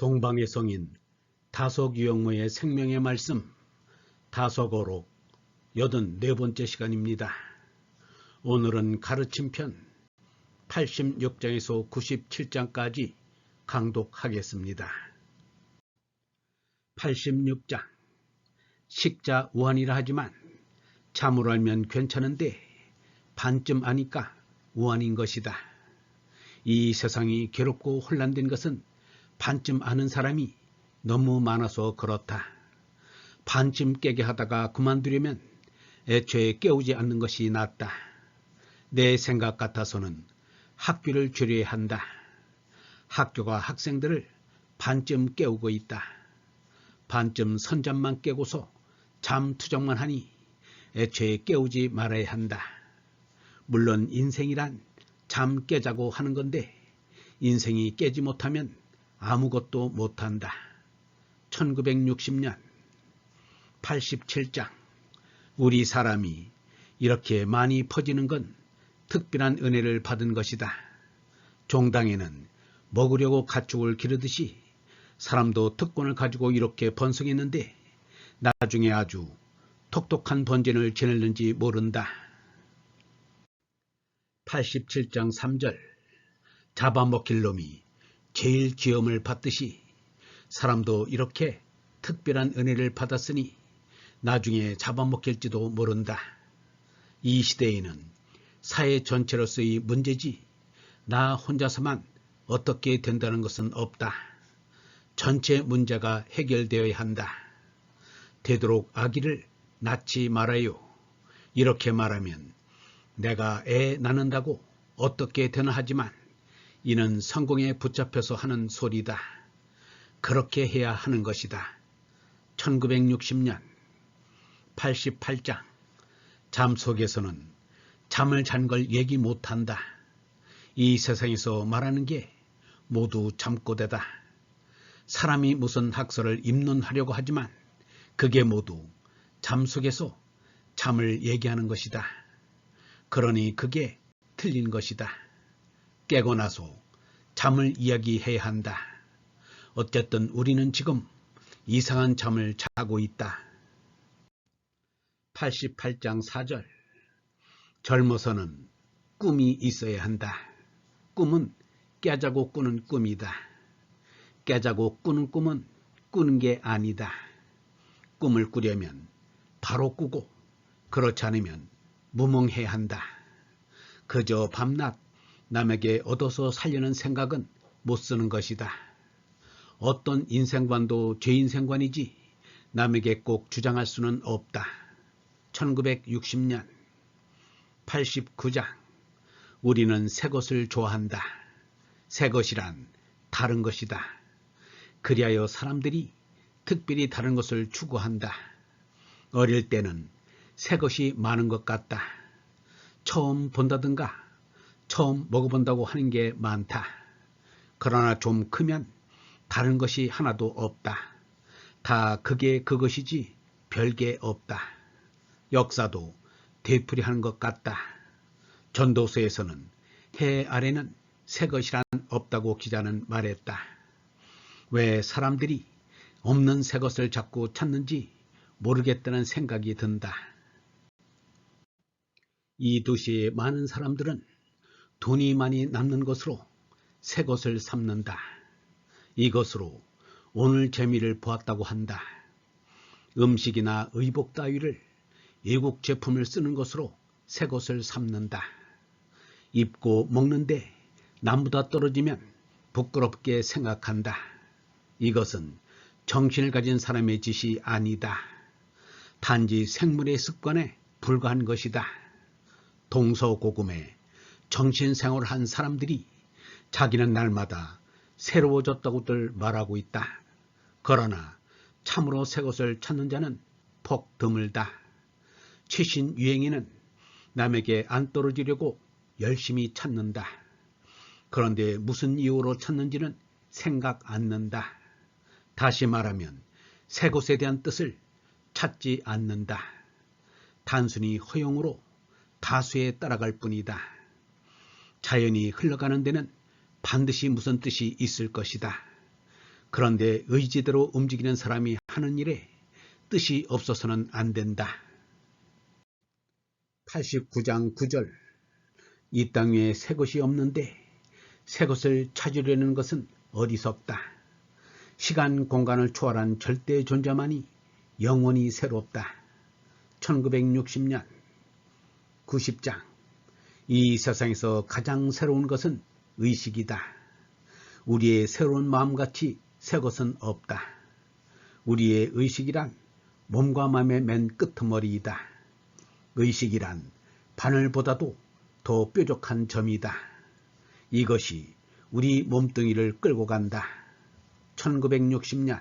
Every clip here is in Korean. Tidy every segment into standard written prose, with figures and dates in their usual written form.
동방의 성인 다속유영모의 생명의 말씀 다속어록 84번째 시간입니다. 오늘은 가르침편 86장에서 97장까지 강독하겠습니다. 86장 식자 우한이라 하지만 참으로 알면 괜찮은데 반쯤 아니까 우한인 것이다. 이 세상이 괴롭고 혼란된 것은 반쯤 아는 사람이 너무 많아서 그렇다. 반쯤 깨게 하다가 그만두려면 애초에 깨우지 않는 것이 낫다. 내 생각 같아서는 학교를 줄여야 한다. 학교가 학생들을 반쯤 깨우고 있다. 반쯤 선잠만 깨고서 잠 투정만 하니 애초에 깨우지 말아야 한다. 물론 인생이란 잠 깨자고 하는 건데 인생이 깨지 못하면 아무것도 못한다. 1960년 87장 우리 사람이 이렇게 많이 퍼지는 건 특별한 은혜를 받은 것이다. 종당에는 먹으려고 가축을 기르듯이 사람도 특권을 가지고 이렇게 번성했는데 나중에 아주 똑똑한 번전을 지냈는지 모른다. 87장 3절 잡아먹힐 놈이 제일 기염을 받듯이 사람도 이렇게 특별한 은혜를 받았으니 나중에 잡아먹힐지도 모른다. 이 시대에는 사회 전체로서의 문제지 나 혼자서만 어떻게 된다는 것은 없다. 전체 문제가 해결되어야 한다. 되도록 아기를 낳지 말아요. 이렇게 말하면 내가 애 낳는다고 어떻게 되나 하지만 이는 성공에 붙잡혀서 하는 소리다. 그렇게 해야 하는 것이다. 1960년 88장 잠 속에서는 잠을 잔 걸 얘기 못한다. 이 세상에서 말하는 게 모두 잠꼬대다. 사람이 무슨 학설을 입론하려고 하지만 그게 모두 잠 속에서 잠을 얘기하는 것이다. 그러니 그게 틀린 것이다. 깨고 나서 잠을 이야기해야 한다. 어쨌든 우리는 지금 이상한 잠을 자고 있다. 88장 4절 젊어서는 꿈이 있어야 한다. 꿈은 깨자고 꾸는 꿈이다. 깨자고 꾸는 꿈은 꾸는 게 아니다. 꿈을 꾸려면 바로 꾸고 그렇지 않으면 무멍해야 한다. 그저 밤낮 남에게 얻어서 살려는 생각은 못 쓰는 것이다. 어떤 인생관도 제 인생관이지 남에게 꼭 주장할 수는 없다. 1960년 89장 우리는 새 것을 좋아한다. 새 것이란 다른 것이다. 그리하여 사람들이 특별히 다른 것을 추구한다. 어릴 때는 새 것이 많은 것 같다. 처음 본다든가 처음 먹어본다고 하는 게 많다. 그러나 좀 크면 다른 것이 하나도 없다. 다 그게 그것이지 별게 없다. 역사도 되풀이하는 것 같다. 전도서에서는 해 아래는 새 것이란 없다고 기자는 말했다. 왜 사람들이 없는 새 것을 자꾸 찾는지 모르겠다는 생각이 든다. 이 도시의 많은 사람들은 돈이 많이 남는 것으로 새 것을 삼는다. 이것으로 오늘 재미를 보았다고 한다. 음식이나 의복 따위를 외국 제품을 쓰는 것으로 새 것을 삼는다. 입고 먹는데 남보다 떨어지면 부끄럽게 생각한다. 이것은 정신을 가진 사람의 짓이 아니다. 단지 생물의 습관에 불과한 것이다. 동서고금에 정신생활을 한 사람들이 자기는 날마다 새로워졌다고들 말하고 있다. 그러나 참으로 새 것을 찾는 자는 폭 드물다. 최신 유행에는 남에게 안 떨어지려고 열심히 찾는다. 그런데 무슨 이유로 찾는지는 생각 않는다. 다시 말하면 새 것에 대한 뜻을 찾지 않는다. 단순히 허용으로 다수에 따라갈 뿐이다. 자연이 흘러가는 데는 반드시 무슨 뜻이 있을 것이다. 그런데 의지대로 움직이는 사람이 하는 일에 뜻이 없어서는 안 된다. 89장 9절. 이 땅 위에 새 것이 없는데 새 것을 찾으려는 것은 어리석다. 시간 공간을 초월한 절대 존재만이 영원히 새롭다. 1960년. 90장. 이 세상에서 가장 새로운 것은 의식이다. 우리의 새로운 마음같이 새 것은 없다. 우리의 의식이란 몸과 마음의 맨 끄트머리이다. 의식이란 바늘보다도 더 뾰족한 점이다. 이것이 우리 몸뚱이를 끌고 간다. 1960년.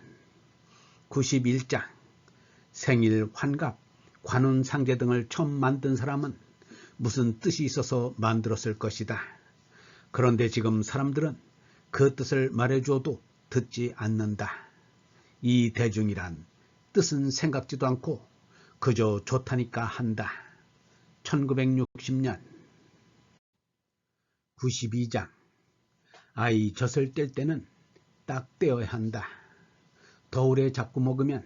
91장. 생일, 환갑, 관운, 상제 등을 처음 만든 사람은 무슨 뜻이 있어서 만들었을 것이다. 그런데 지금 사람들은 그 뜻을 말해줘도 듣지 않는다. 이 대중이란 뜻은 생각지도 않고 그저 좋다니까 한다. 1960년. 92장. 아이 젖을 뗄 때는 딱 떼어야 한다. 더 오래 자꾸 먹으면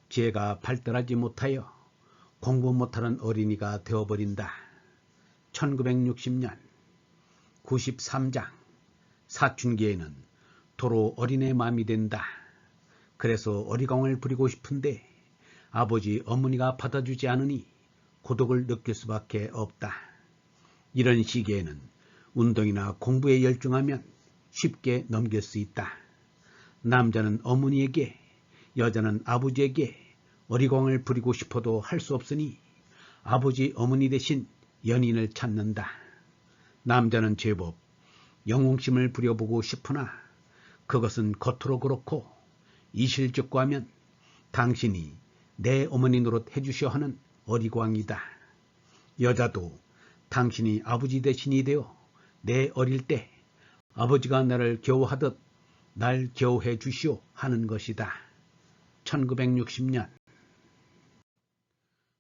지혜가 발달하지 못하여 공부 못하는 어린이가 되어버린다. 1960년. 93장. 사춘기에는 도로 어린애 마음이 된다. 그래서 어리광을 부리고 싶은데 아버지 어머니가 받아주지 않으니 고독을 느낄 수밖에 없다. 이런 시기에는 운동이나 공부에 열중하면 쉽게 넘길 수 있다. 남자는 어머니에게, 여자는 아버지에게 어리광을 부리고 싶어도 할 수 없으니 아버지 어머니 대신 연인을 찾는다. 남자는 제법 영웅심을 부려보고 싶으나 그것은 겉으로 그렇고 이실직고 하면 당신이 내 어머니 노릇 해주셔 하는 어리광이다. 여자도 당신이 아버지 대신이 되어 내 어릴 때 아버지가 나를 겨우하듯 날 겨우해 주시오 하는 것이다. 1960년.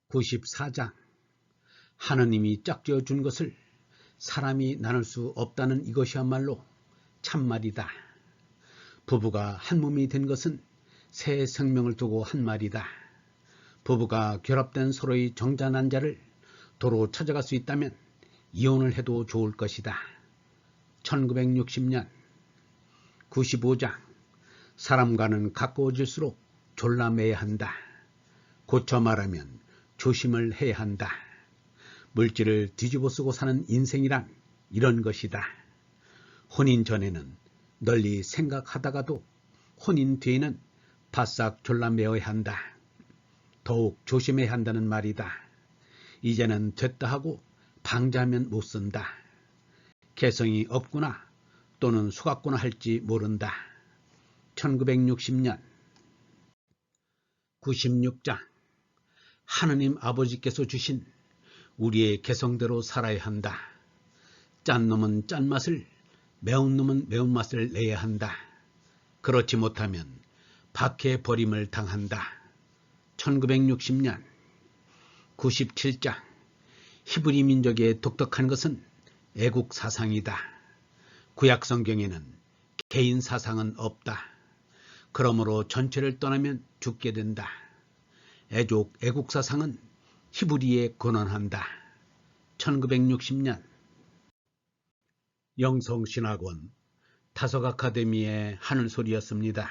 94장. 하느님이 짝지어 준 것을 사람이 나눌 수 없다는 이것이야말로 참말이다. 부부가 한 몸이 된 것은 새 생명을 두고 한 말이다. 부부가 결합된 서로의 정자난자를 도로 찾아갈 수 있다면 이혼을 해도 좋을 것이다. 1960년. 95장. 사람과는 가까워질수록 졸라매야 한다. 고쳐 말하면 조심을 해야 한다. 물질을 뒤집어 쓰고 사는 인생이란 이런 것이다. 혼인 전에는 널리 생각하다가도 혼인 뒤에는 바싹 졸라매어야 한다. 더욱 조심해야 한다는 말이다. 이제는 됐다 하고 방자하면 못 쓴다. 개성이 없구나 또는 속았구나 할지 모른다. 1960년. 96장. 하느님 아버지께서 주신 우리의 개성대로 살아야 한다. 짠 놈은 짠맛을, 매운 놈은 매운맛을 내야 한다. 그렇지 못하면 박해 버림을 당한다. 1960년. 97장. 히브리 민족의 독특한 것은 애국 사상이다. 구약 성경에는 개인 사상은 없다. 그러므로 전체를 떠나면 죽게 된다. 애국 사상은 히브리에 권한한다. 1960년. 영성신학원 다석 아카데미의 하늘소리였습니다.